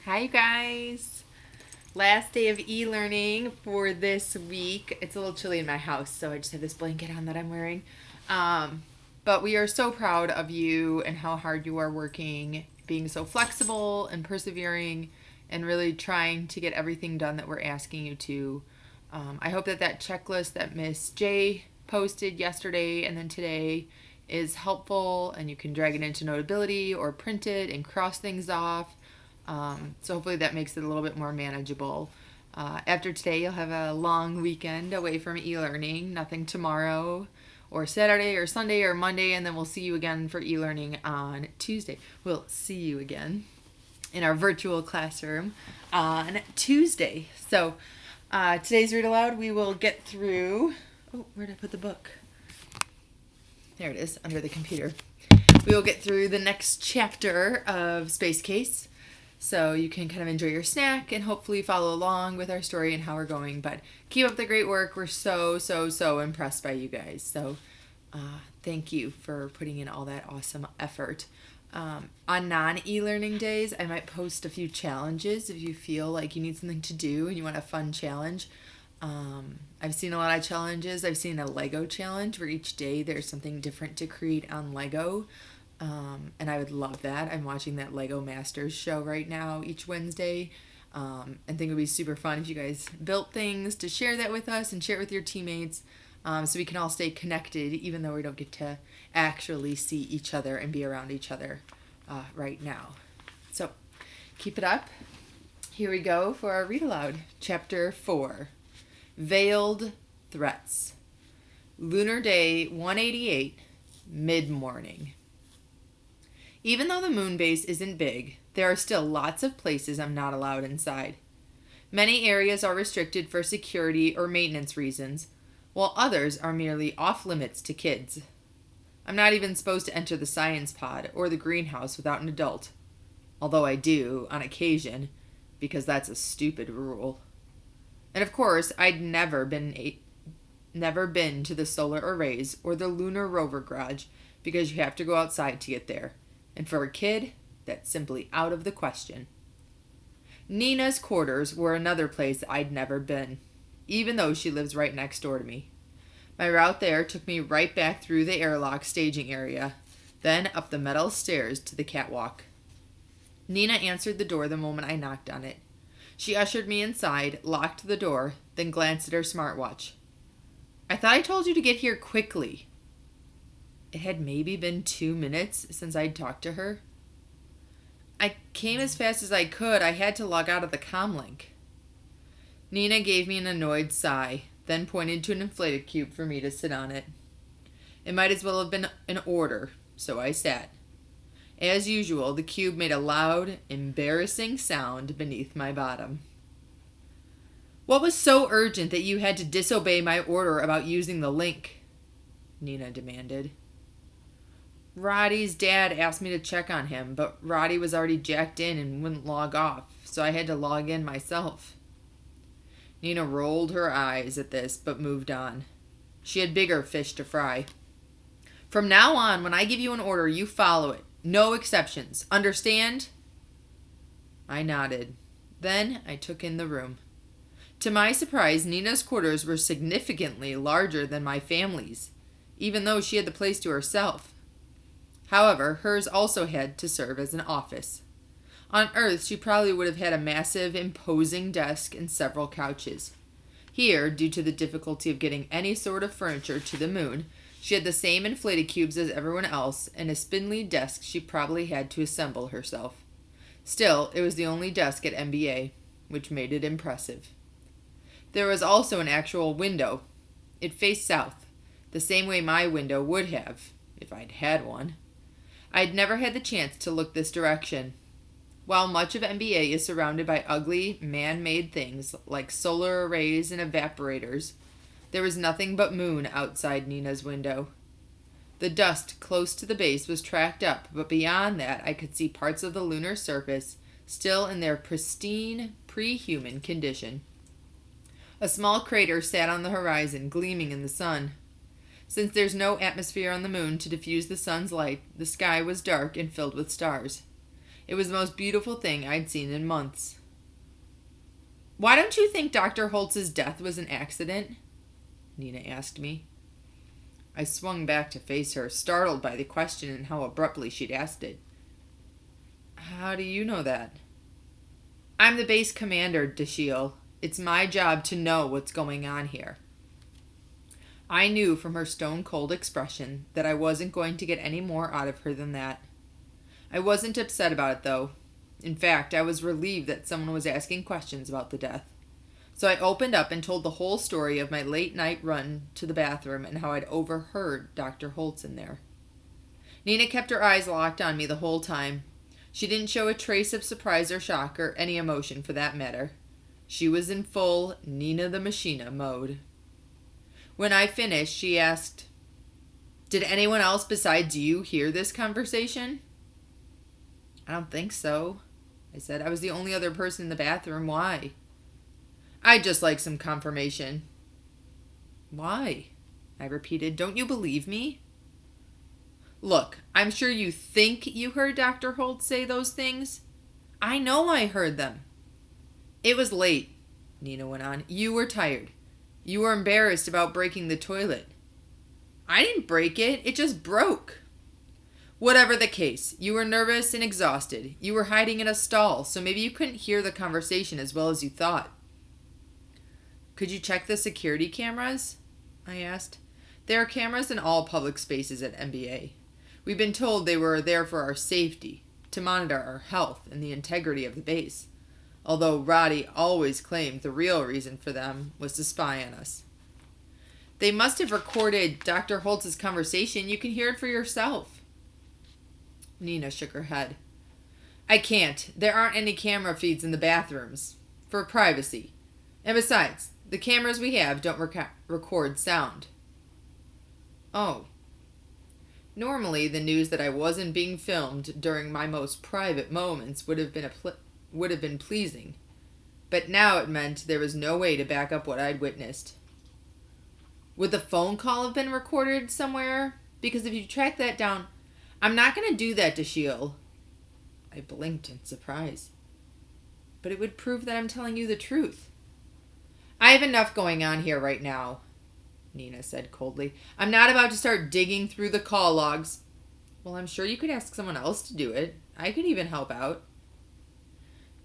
Hi, you guys. Last day of e-learning for this week. It's a little chilly in my house, so I just have this blanket on that I'm wearing. But we are so proud of you and how hard you are working, being so flexible and persevering, and really trying to get everything done that we're asking you to. I hope that checklist that Miss J posted yesterday and then today is helpful, and you can drag it into Notability or print it and cross things off. So hopefully that makes it a little bit more manageable. After today, you'll have a long weekend away from e-learning. Nothing tomorrow or Saturday or Sunday or Monday, and then we'll see you again for e-learning on Tuesday. We'll see you again in our virtual classroom on Tuesday. So today's Read Aloud, we will get through... Oh, where did I put the book? There it is, under the computer. We will get through the next chapter of Space Case. So you can kind of enjoy your snack and hopefully follow along with our story and how we're going. But keep up the great work. We're so impressed by you guys. So thank you for putting in all that awesome effort. On non-e-learning days, I might post a few challenges if you feel like you need something to do and you want a fun challenge. I've seen a lot of challenges. I've seen a Lego challenge where each day there's something different to create on Lego. And I would love that. I'm watching that Lego Masters show right now each Wednesday. And think it would be super fun if you guys built things to share that with us and share it with your teammates, so we can all stay connected even though we don't get to actually see each other and be around each other right now. So keep it up. Here we go for our read aloud. Chapter 4, Veiled Threats. Lunar Day 188, mid-morning. Even though the moon base isn't big, there are still lots of places I'm not allowed inside. Many areas are restricted for security or maintenance reasons, while others are merely off-limits to kids. I'm not even supposed to enter the science pod or the greenhouse without an adult, although I do, on occasion, because that's a stupid rule. And of course, I'd never been to the solar arrays or the lunar rover garage, because you have to go outside to get there. And for a kid, that's simply out of the question. Nina's quarters were another place I'd never been, even though she lives right next door to me. My route there took me right back through the airlock staging area, then up the metal stairs to the catwalk. Nina answered the door the moment I knocked on it. She ushered me inside, locked the door, then glanced at her smartwatch. I thought I told you to get here quickly. It had maybe been 2 minutes since I'd talked to her. I came as fast as I could. I had to log out of the comlink. Nina gave me an annoyed sigh, then pointed to an inflated cube for me to sit on it. It might as well have been an order, so I sat. As usual, the cube made a loud, embarrassing sound beneath my bottom. What was so urgent that you had to disobey my order about using the link? Nina demanded. Roddy's dad asked me to check on him, but Roddy was already jacked in and wouldn't log off, so I had to log in myself. Nina rolled her eyes at this, but moved on. She had bigger fish to fry. From now on, when I give you an order, you follow it. No exceptions. Understand? I nodded. Then I took in the room. To my surprise, Nina's quarters were significantly larger than my family's, even though she had the place to herself. However, hers also had to serve as an office. On Earth, she probably would have had a massive, imposing desk and several couches. Here, due to the difficulty of getting any sort of furniture to the moon, she had the same inflated cubes as everyone else and a spindly desk she probably had to assemble herself. Still, it was the only desk at MBA, which made it impressive. There was also an actual window. It faced south, the same way my window would have, if I'd had one. I'd never had the chance to look this direction. While much of MBA is surrounded by ugly, man-made things like solar arrays and evaporators, there was nothing but moon outside Nina's window. The dust close to the base was tracked up, but beyond that I could see parts of the lunar surface still in their pristine, pre-human condition. A small crater sat on the horizon, gleaming in the sun. Since there's no atmosphere on the moon to diffuse the sun's light, the sky was dark and filled with stars. It was the most beautiful thing I'd seen in months. Why don't you think Dr. Holtz's death was an accident? Nina asked me. I swung back to face her, startled by the question and how abruptly she'd asked it. How do you know that? I'm the base commander, Dashiell. It's my job to know what's going on here. I knew from her stone-cold expression that I wasn't going to get any more out of her than that. I wasn't upset about it, though. In fact, I was relieved that someone was asking questions about the death. So I opened up and told the whole story of my late-night run to the bathroom and how I'd overheard Dr. Holtz in there. Nina kept her eyes locked on me the whole time. She didn't show a trace of surprise or shock or any emotion for that matter. She was in full Nina the Machina mode. When I finished, she asked, "Did anyone else besides you hear this conversation?" "I don't think so," I said. "I was the only other person in the bathroom. Why?" "I'd just like some confirmation." "Why?" I repeated. "Don't you believe me?" "Look, I'm sure you think you heard Dr. Holtz say those things. I know I heard them." "It was late," Nina went on. "You were tired. You were embarrassed about breaking the toilet." "I didn't break it. It just broke." "Whatever the case, you were nervous and exhausted. You were hiding in a stall, so maybe you couldn't hear the conversation as well as you thought." "Could you check the security cameras?" I asked. "There are cameras in all public spaces at MBA. We've been told they were there for our safety, to monitor our health and the integrity of the base, although Roddy always claimed the real reason for them was to spy on us." "They must have recorded Dr. Holtz's conversation. You can hear it for yourself." Nina shook her head. "I can't. There aren't any camera feeds in the bathrooms. For privacy. And besides, the cameras we have don't record sound." "Oh." Normally, the news that I wasn't being filmed during my most private moments would have been pleasing. But now it meant there was no way to back up what I'd witnessed. "Would the phone call have been recorded somewhere? Because if you track that down..." "I'm not going to do that, Dashiell." I blinked in surprise. "But it would prove that I'm telling you the truth." "I have enough going on here right now," Nina said coldly. "I'm not about to start digging through the call logs." "Well, I'm sure you could ask someone else to do it. I could even help out."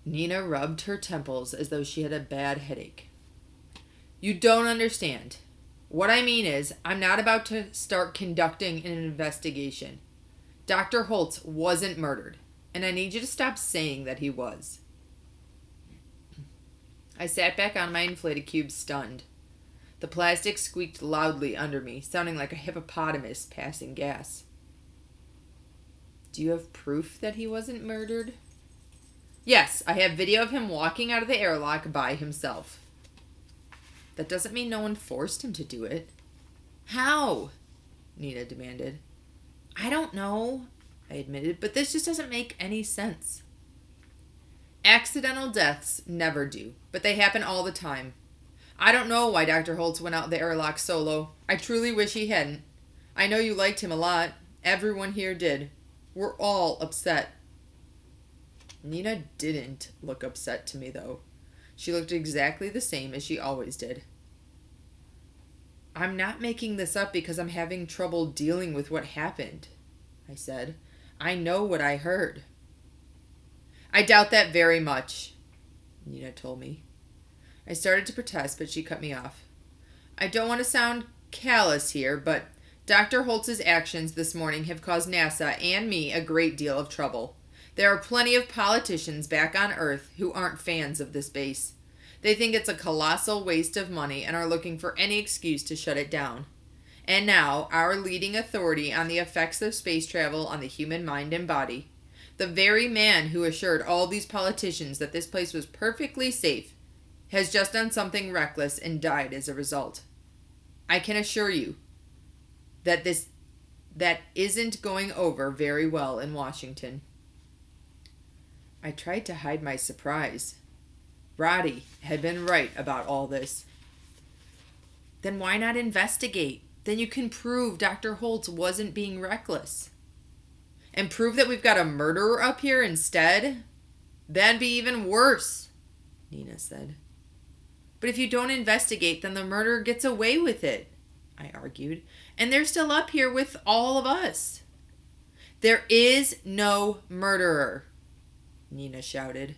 Nina rubbed her temples as though she had a bad headache. "You don't understand. What I mean is, I'm not about to start conducting an investigation. Dr. Holtz wasn't murdered, and I need you to stop saying that he was." I sat back on my inflated cube, stunned. The plastic squeaked loudly under me, sounding like a hippopotamus passing gas. "Do you have proof that he wasn't murdered?" "Yes, I have video of him walking out of the airlock by himself." "That doesn't mean no one forced him to do it." "How?" Nina demanded. "I don't know," I admitted, "but this just doesn't make any sense." "Accidental deaths never do, but they happen all the time. I don't know why Dr. Holtz went out the airlock solo. I truly wish he hadn't. I know you liked him a lot. Everyone here did. We're all upset." Nina didn't look upset to me, though. She looked exactly the same as she always did. "I'm not making this up because I'm having trouble dealing with what happened," I said. "I know what I heard." "I doubt that very much," Nina told me. I started to protest, but she cut me off. "I don't want to sound callous here, but Dr. Holtz's actions this morning have caused NASA and me a great deal of trouble. There are plenty of politicians back on Earth who aren't fans of this base. They think it's a colossal waste of money and are looking for any excuse to shut it down. And now, our leading authority on the effects of space travel on the human mind and body, the very man who assured all these politicians that this place was perfectly safe, has just done something reckless and died as a result. I can assure you that that isn't going over very well in Washington." I tried to hide my surprise. Roddy had been right about all this. "Then why not investigate? Then you can prove Dr. Holtz wasn't being reckless." And prove that we've got a murderer up here instead? That'd be even worse, Nina said. But if you don't investigate, then the murderer gets away with it, I argued. And they're still up here with all of us. There is no murderer, Nina shouted.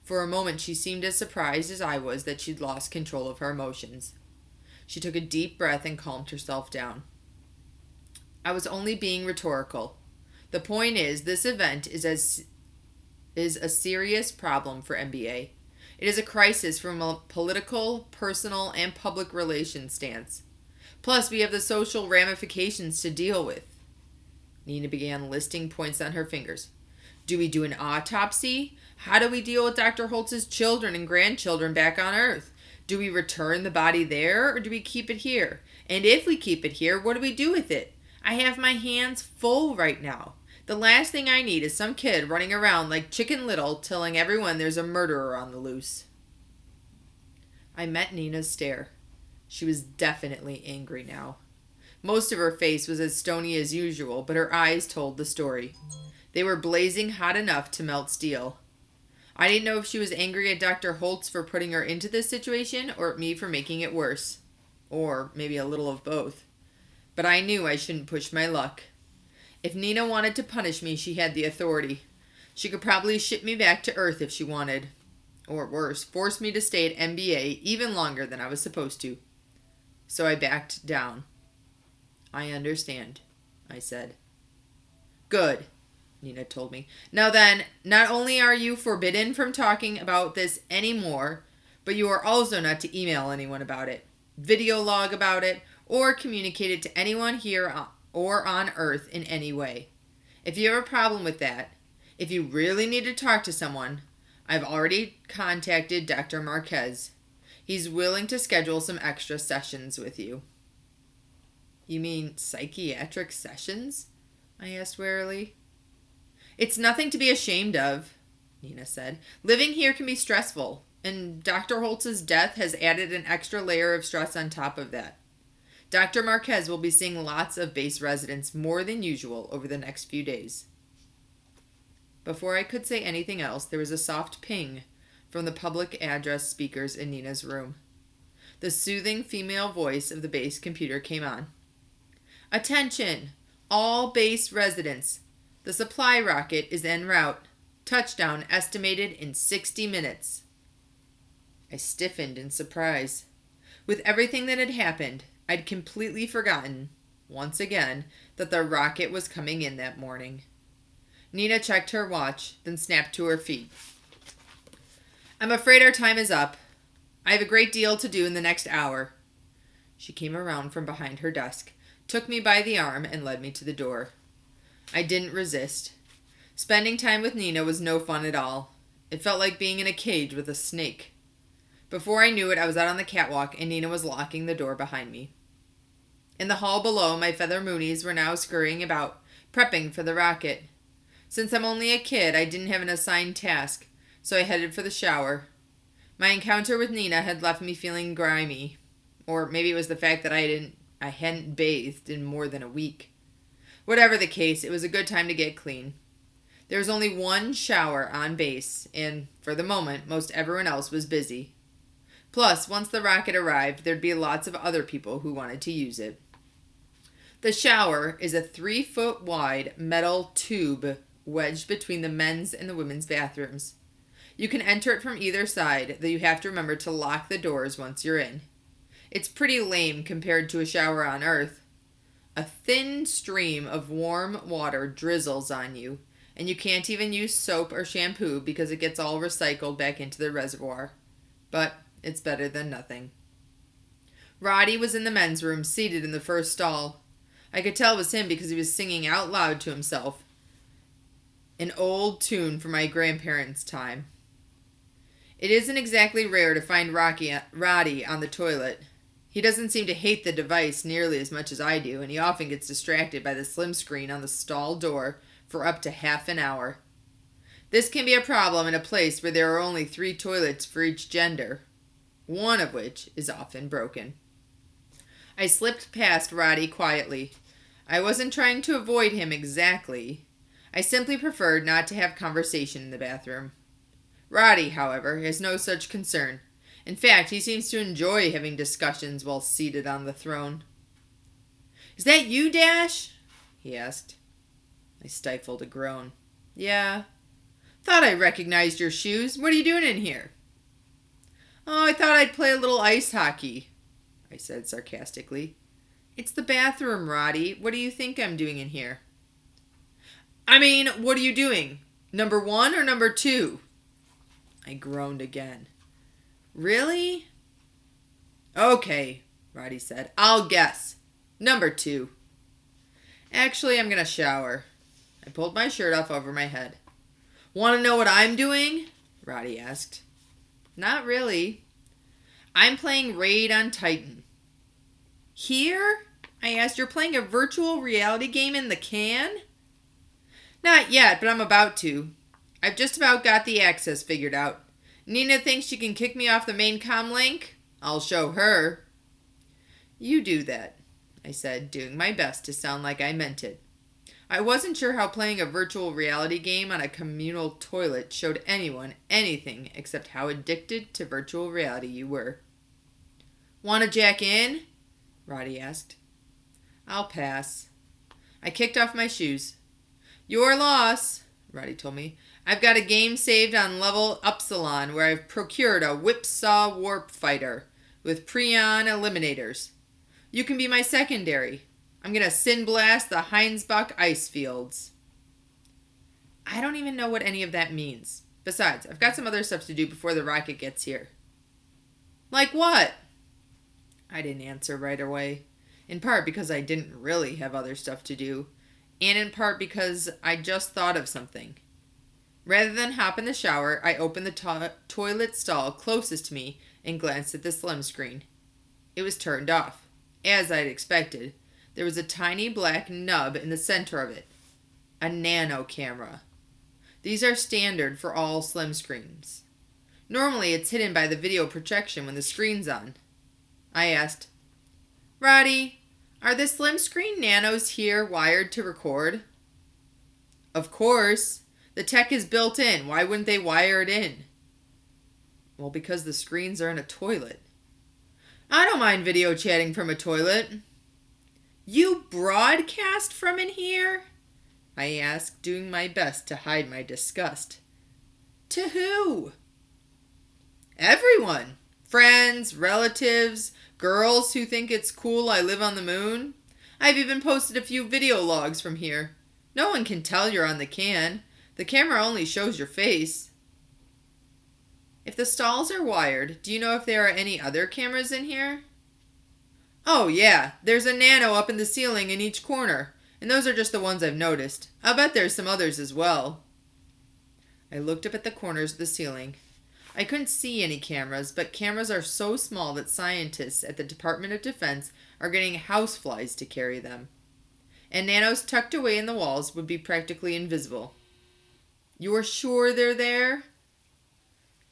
For a moment, she seemed as surprised as I was that she'd lost control of her emotions. She took a deep breath and calmed herself down. I was only being rhetorical. The point is, this event is a serious problem for NBA. It is a crisis from a political, personal, and public relations stance. Plus, we have the social ramifications to deal with. Nina began listing points on her fingers. Do we do an autopsy? How do we deal with Dr. Holtz's children and grandchildren back on Earth? Do we return the body there, or do we keep it here? And if we keep it here, what do we do with it? I have my hands full right now. The last thing I need is some kid running around like Chicken Little telling everyone there's a murderer on the loose. I met Nina's stare. She was definitely angry now. Most of her face was as stony as usual, but her eyes told the story. They were blazing hot enough to melt steel. I didn't know if she was angry at Dr. Holtz for putting her into this situation or at me for making it worse. Or maybe a little of both. But I knew I shouldn't push my luck. If Nina wanted to punish me, she had the authority. She could probably ship me back to Earth if she wanted. Or worse, force me to stay at MBA even longer than I was supposed to. So I backed down. I understand, I said. Good, Nina told me. Now then, not only are you forbidden from talking about this anymore, but you are also not to email anyone about it, video log about it, or communicate it to anyone here or on Earth in any way. If you have a problem with that, if you really need to talk to someone, I've already contacted Dr. Marquez. He's willing to schedule some extra sessions with you. You mean psychiatric sessions? I asked warily. It's nothing to be ashamed of, Nina said. Living here can be stressful, and Dr. Holtz's death has added an extra layer of stress on top of that. Dr. Marquez will be seeing lots of base residents more than usual over the next few days. Before I could say anything else, there was a soft ping from the public address speakers in Nina's room. The soothing female voice of the base computer came on. Attention! All base residents. The supply rocket is en route. Touchdown estimated in 60 minutes. I stiffened in surprise. With everything that had happened, I'd completely forgotten, once again, that the rocket was coming in that morning. Nina checked her watch, then snapped to her feet. I'm afraid our time is up. I have a great deal to do in the next hour. She came around from behind her desk, took me by the arm, and led me to the door. I didn't resist. Spending time with Nina was no fun at all. It felt like being in a cage with a snake. Before I knew it, I was out on the catwalk, and Nina was locking the door behind me. In the hall below, my feather moonies were now scurrying about, prepping for the rocket. Since I'm only a kid, I didn't have an assigned task, so I headed for the shower. My encounter with Nina had left me feeling grimy, or maybe it was the fact that I hadn't bathed in more than a week. Whatever the case, it was a good time to get clean. There was only one shower on base, and for the moment, most everyone else was busy. Plus, once the rocket arrived, there'd be lots of other people who wanted to use it. The shower is a 3-foot wide metal tube wedged between the men's and the women's bathrooms. You can enter it from either side, though you have to remember to lock the doors once you're in. It's pretty lame compared to a shower on Earth. A thin stream of warm water drizzles on you, and you can't even use soap or shampoo because it gets all recycled back into the reservoir. But it's better than nothing. Roddy was in the men's room, seated in the first stall. I could tell it was him because he was singing out loud to himself. An old tune from my grandparents' time. It isn't exactly rare to find Roddy on the toilet. He doesn't seem to hate the device nearly as much as I do, and he often gets distracted by the slim screen on the stall door for up to half an hour. This can be a problem in a place where there are only 3 toilets for each gender, one of which is often broken. I slipped past Roddy quietly. I wasn't trying to avoid him exactly. I simply preferred not to have conversation in the bathroom. Roddy, however, has no such concern. In fact, he seems to enjoy having discussions while seated on the throne. "Is that you, Dash?" he asked. I stifled a groan. "Yeah. Thought I recognized your shoes. What are you doing in here?" "Oh, I thought I'd play a little ice hockey," I said sarcastically. "It's the bathroom, Roddy. What do you think I'm doing in here?" "I mean, what are you doing? Number 1 or number 2? I groaned again. "Really?" "Okay," Roddy said. "I'll guess. Number 2. Actually, I'm going to shower." I pulled my shirt off over my head. "Want to know what I'm doing?" Roddy asked. "Not really." "I'm playing Raid on Titan." "Here?" I asked. "You're playing a virtual reality game in the can?" "Not yet, but I'm about to. I've just about got the access figured out. Nina thinks she can kick me off the main comm link. I'll show her." "You do that," I said, doing my best to sound like I meant it. I wasn't sure how playing a virtual reality game on a communal toilet showed anyone anything except how addicted to virtual reality you were. "Want to jack in?" Roddy asked. "I'll pass." I kicked off my shoes. "Your loss," Roddy told me. "I've got a game saved on level Upsilon where I've procured a whipsaw warp fighter with preon eliminators. You can be my secondary. I'm going to sin blast the Heinsbach ice fields." I don't even know what any of that means. Besides, I've got some other stuff to do before the rocket gets here. "Like what?" I didn't answer right away, in part because I didn't really have other stuff to do, and in part because I just thought of something. Rather than hop in the shower, I opened the toilet stall closest to me and glanced at the slim screen. It was turned off. As I'd expected, there was a tiny black nub in the center of it. A nano camera. These are standard for all slim screens. Normally it's hidden by the video projection when the screen's on. I asked, "Roddy, are the slim screen nanos here wired to record?" "Of course. The tech is built in. Why wouldn't they wire it in?" "Well, because the screens are in a toilet." "I don't mind video chatting from a toilet." "You broadcast from in here?" I asked, doing my best to hide my disgust. "To who?" "Everyone. Friends, relatives, girls who think it's cool I live on the moon. I've even posted a few video logs from here. No one can tell you're on the can. The camera only shows your face." "If the stalls are wired, do you know if there are any other cameras in here?" "Oh, yeah. There's a nano up in the ceiling in each corner, and those are just the ones I've noticed. I'll bet there's some others as well." I looked up at the corners of the ceiling. I couldn't see any cameras, but cameras are so small that scientists at the Department of Defense are getting houseflies to carry them. And nanos tucked away in the walls would be practically invisible. "You're sure they're there?"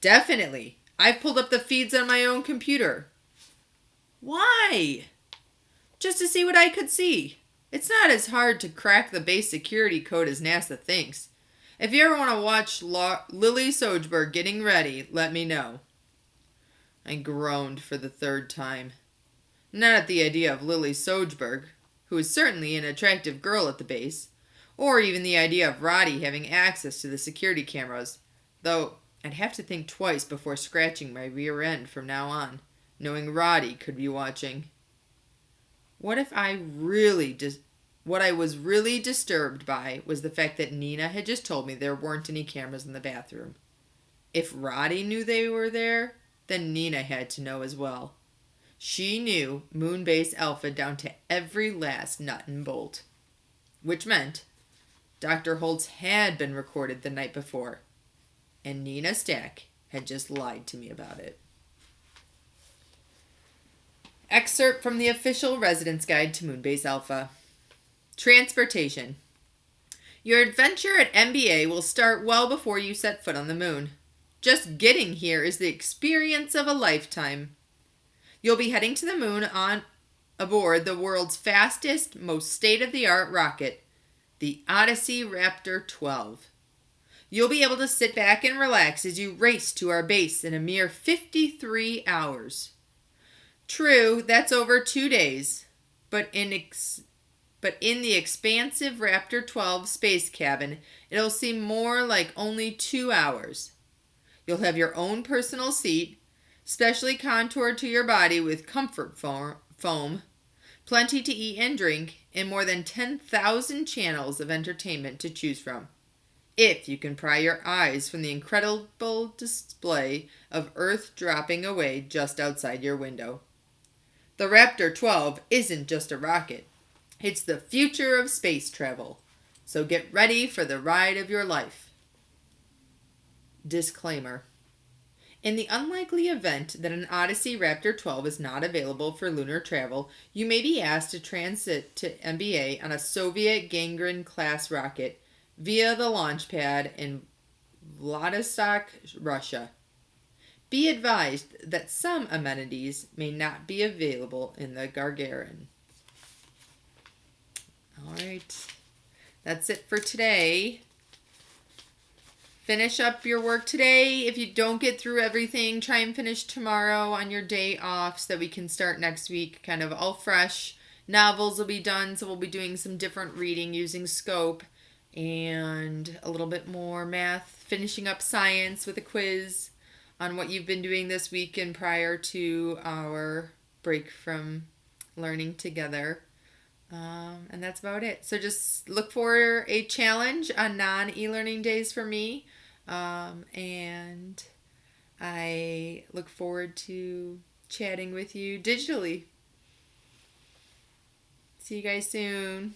"Definitely. I've pulled up the feeds on my own computer." "Why?" "Just to see what I could see. It's not as hard to crack the base security code as NASA thinks. If you ever want to watch Lily Sojberg getting ready, let me know." I groaned for the 3rd time. Not at the idea of Lily Sojberg, who is certainly an attractive girl at the base, or even the idea of Roddy having access to the security cameras, though I'd have to think twice before scratching my rear end from now on, knowing Roddy could be watching. What I was really disturbed by was the fact that Nina had just told me there weren't any cameras in the bathroom. If Roddy knew they were there, then Nina had to know as well. She knew Moonbase Alpha down to every last nut and bolt. Which meant Dr. Holtz had been recorded the night before, and Nina Stack had just lied to me about it. Excerpt from the official residence guide to Moonbase Alpha. Transportation. Your adventure at MBA will start well before you set foot on the moon. Just getting here is the experience of a lifetime. You'll be heading to the moon aboard the world's fastest, most state-of-the-art rocket, the Odyssey Raptor 12. You'll be able to sit back and relax as you race to our base in a mere 53 hours. True, that's over 2 days, but in the expansive Raptor 12 space cabin, it'll seem more like only 2 hours. You'll have your own personal seat, specially contoured to your body with comfort foam, plenty to eat and drink, and more than 10,000 channels of entertainment to choose from. If you can pry your eyes from the incredible display of Earth dropping away just outside your window. The Raptor 12 isn't just a rocket. It's the future of space travel. So get ready for the ride of your life. Disclaimer. In the unlikely event that an Odyssey Raptor 12 is not available for lunar travel, you may be asked to transit to MBA on a Soviet Gagarin-class rocket via the launch pad in Vladivostok, Russia. Be advised that some amenities may not be available in the Gagarin. All right, that's it for today. Finish up your work today. If you don't get through everything, try and finish tomorrow on your day off so that we can start next week kind of all fresh. Novels will be done, so we'll be doing some different reading using Scope and a little bit more math, finishing up science with a quiz on what you've been doing this week and prior to our break from learning together. And that's about it. So just look for a challenge on non-e-learning days for me. And I look forward to chatting with you digitally. See you guys soon.